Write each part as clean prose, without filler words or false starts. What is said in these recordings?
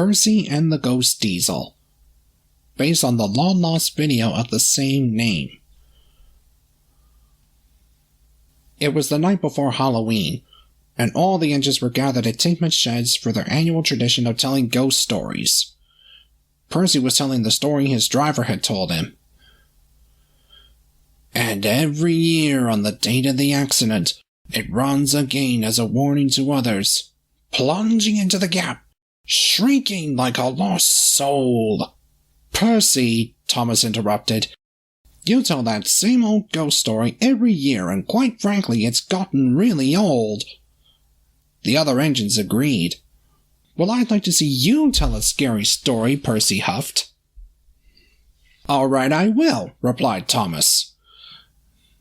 Percy and the Ghost Diesel, based on the long-lost video of the same name. It was the night before Halloween, and all the engines were gathered at Tinkman's sheds for their annual tradition of telling ghost stories. Percy was telling the story his driver had told him. And every year on the date of the accident, it runs again as a warning to others, plunging into the gap, shrieking like a lost soul. Percy, Thomas interrupted, you tell that same old ghost story every year, and quite frankly, it's gotten really old. The other engines agreed. Well, I'd like to see you tell a scary story, Percy huffed. All right, I will, replied Thomas.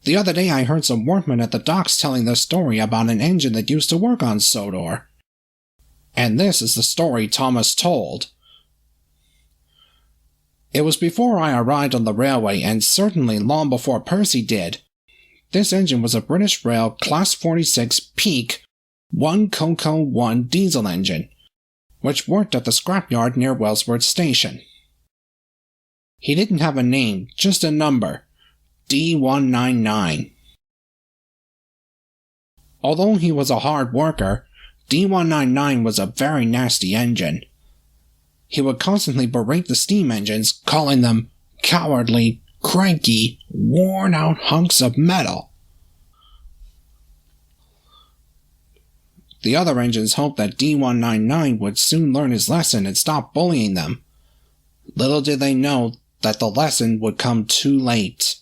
The other day I heard some workmen at the docks telling the story about an engine that used to work on Sodor. And this is the story Thomas told. It was before I arrived on the railway, and certainly long before Percy did. This engine was a British Rail Class 46 Peak 1 Coco 1 diesel engine, which worked at the scrapyard near Wellsworth Station. He didn't have a name, just a number, D199. Although he was a hard worker, D199 was a very nasty engine. He would constantly berate the steam engines, calling them cowardly, cranky, worn-out hunks of metal. The other engines hoped that D199 would soon learn his lesson and stop bullying them. Little did they know that the lesson would come too late.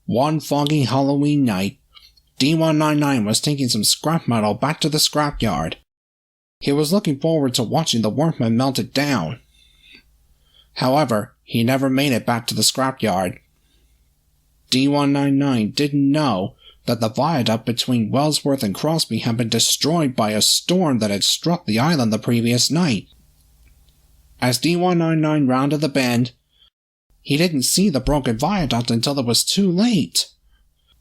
One foggy Halloween night, D199 was taking some scrap metal back to the scrapyard. He was looking forward to watching the workmen melt it down. However, he never made it back to the scrapyard. D199 didn't know that the viaduct between Wellsworth and Crosby had been destroyed by a storm that had struck the island the previous night. As D199 rounded the bend, he didn't see the broken viaduct until it was too late.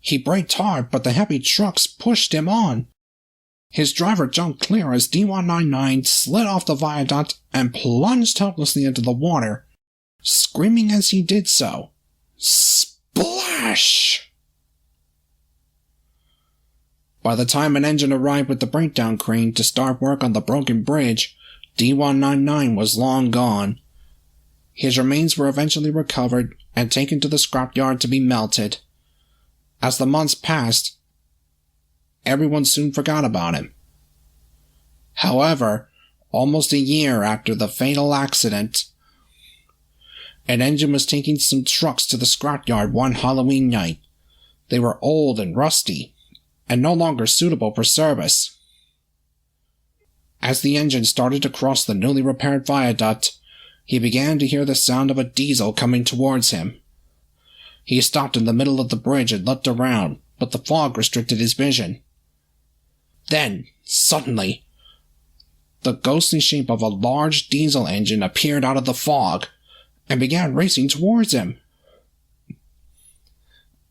He braked hard, but the heavy trucks pushed him on. His driver jumped clear as D199 slid off the viaduct and plunged helplessly into the water, screaming as he did so. Splash! By the time an engine arrived with the breakdown crane to start work on the broken bridge, D199 was long gone. His remains were eventually recovered and taken to the scrapyard to be melted. As the months passed, everyone soon forgot about him. However, almost a year after the fatal accident, an engine was taking some trucks to the scrapyard one Halloween night. They were old and rusty, and no longer suitable for service. As the engine started to cross the newly repaired viaduct, he began to hear the sound of a diesel coming towards him. He stopped in the middle of the bridge and looked around, but the fog restricted his vision. Then, suddenly, the ghostly shape of a large diesel engine appeared out of the fog and began racing towards him.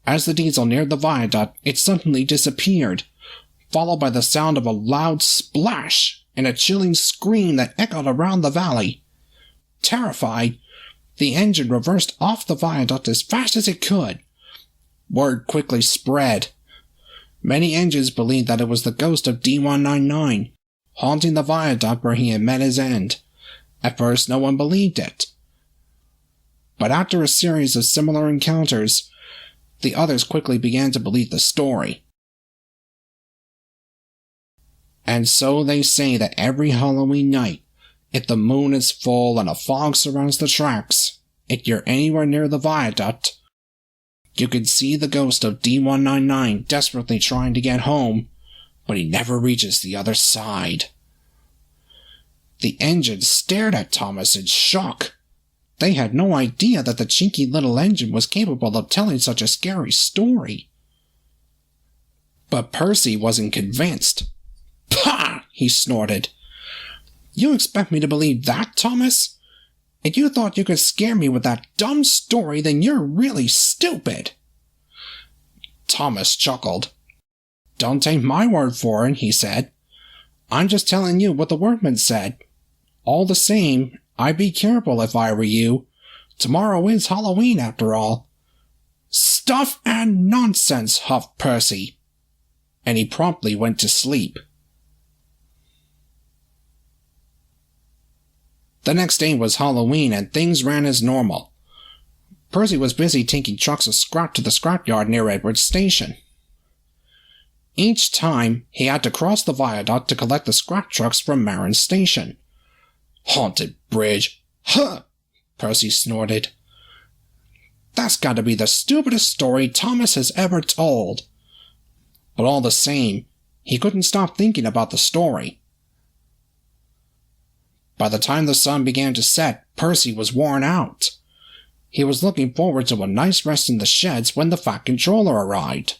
As the diesel neared the viaduct, it suddenly disappeared, followed by the sound of a loud splash and a chilling scream that echoed around the valley. Terrified, the engine reversed off the viaduct as fast as it could. Word quickly spread. Many engines believed that it was the ghost of D199, haunting the viaduct where he had met his end. At first, no one believed it. But after a series of similar encounters, the others quickly began to believe the story. And so they say that every Halloween night, if the moon is full and a fog surrounds the tracks, if you're anywhere near the viaduct, you can see the ghost of D199 desperately trying to get home, but he never reaches the other side. The engine stared at Thomas in shock. They had no idea that the cheeky little engine was capable of telling such a scary story. But Percy wasn't convinced. Pah! He snorted. You expect me to believe that, Thomas? If you thought you could scare me with that dumb story, then you're really stupid. Thomas chuckled. Don't take my word for it, he said. I'm just telling you what the workman said. All the same, I'd be careful if I were you. Tomorrow is Halloween, after all." "Stuff and nonsense," huffed Percy, and he promptly went to sleep. The next day was Halloween, and things ran as normal. Percy was busy taking trucks of scrap to the scrapyard near Edward's station. Each time, he had to cross the viaduct to collect the scrap trucks from Marin's station. "Haunted bridge! Huh!" Percy snorted. "That's got to be the stupidest story Thomas has ever told." But all the same, he couldn't stop thinking about the story. By the time the sun began to set, Percy was worn out. He was looking forward to a nice rest in the sheds when the Fat Controller arrived.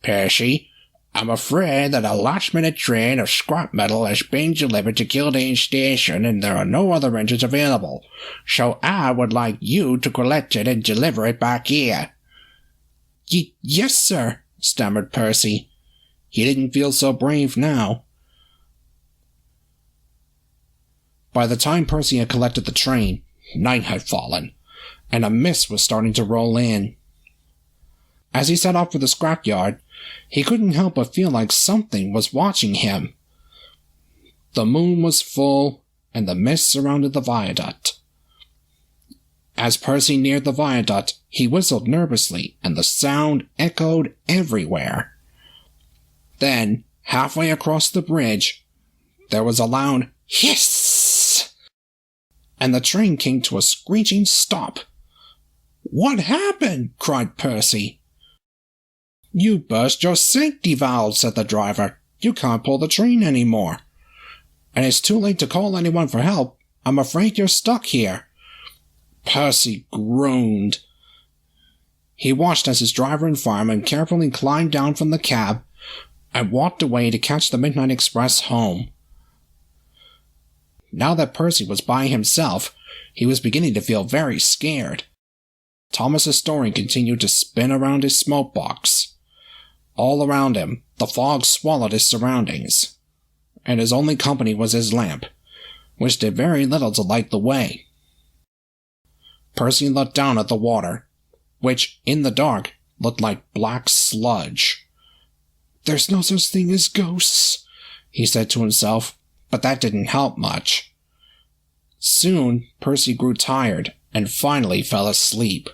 "Percy, I'm afraid that a last-minute train of scrap metal has been delivered to Kildane Station and there are no other engines available, so I would like you to collect it and deliver it back here." Yes, sir," stammered Percy. He didn't feel so brave now. By the time Percy had collected the train, night had fallen, and a mist was starting to roll in. As he set off for the scrapyard, he couldn't help but feel like something was watching him. The moon was full, and the mist surrounded the viaduct. As Percy neared the viaduct, he whistled nervously, and the sound echoed everywhere. Then, halfway across the bridge, there was a loud hiss, and the train came to a screeching stop. "What happened?" cried Percy. "You burst your safety valve," said the driver. "You can't pull the train anymore. And it's too late to call anyone for help. I'm afraid you're stuck here." Percy groaned. He watched as his driver and fireman carefully climbed down from the cab and walked away to catch the midnight express home. Now that Percy was by himself, he was beginning to feel very scared. Thomas's story continued to spin around his smoke box. All around him, the fog swallowed his surroundings, and his only company was his lamp, which did very little to light the way. Percy looked down at the water, which, in the dark, looked like black sludge. "There's no such thing as ghosts," he said to himself, but that didn't help much. Soon, Percy grew tired and finally fell asleep.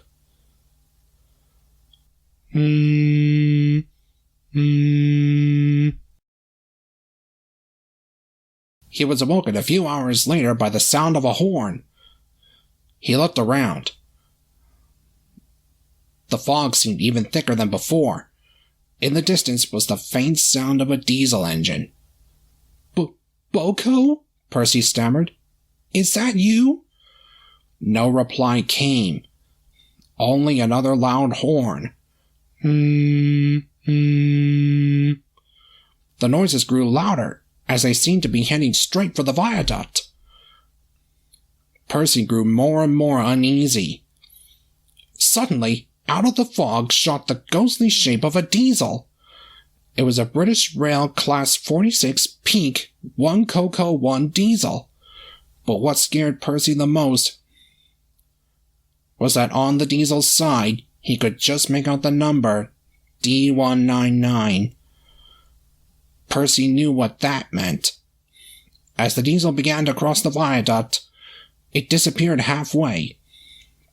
He was awoken a few hours later by the sound of a horn. He looked around. The fog seemed even thicker than before. In the distance was the faint sound of a diesel engine. "Boko?" Percy stammered. "Is that you?" No reply came. Only another loud horn. The noises grew louder as they seemed to be heading straight for the viaduct. Percy grew more and more uneasy. Suddenly, out of the fog shot the ghostly shape of a diesel. It was a British Rail Class 46 Peak 1 Coco 1 diesel. But what scared Percy the most was that on the diesel's side, he could just make out the number D199. Percy knew what that meant. As the diesel began to cross the viaduct, it disappeared halfway,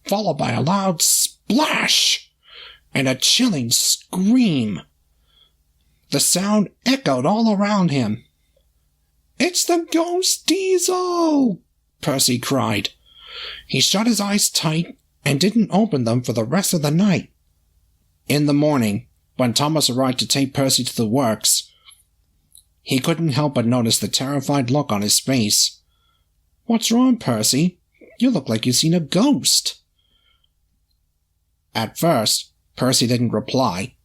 followed by a loud splash and a chilling scream. The sound echoed all around him. "It's the ghost diesel!" Percy cried. He shut his eyes tight and didn't open them for the rest of the night. In the morning, when Thomas arrived to take Percy to the works, he couldn't help but notice the terrified look on his face. "What's wrong, Percy? You look like you've seen a ghost." At first, Percy didn't reply.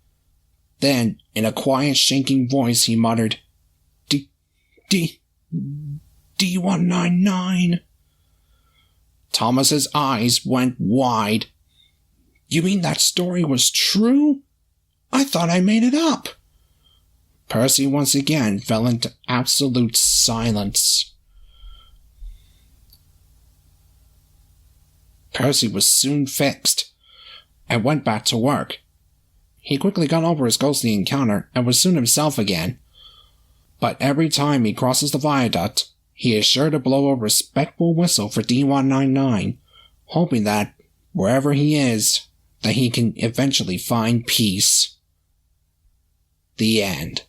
Then, in a quiet, shaking voice, he muttered, D199. Thomas's eyes went wide. "You mean that story was true? I thought I made it up." Percy once again fell into absolute silence. Percy was soon fixed and went back to work. He quickly got over his ghostly encounter and was soon himself again. But every time he crosses the viaduct, he is sure to blow a respectful whistle for D199, hoping that, wherever he is, that he can eventually find peace. The end.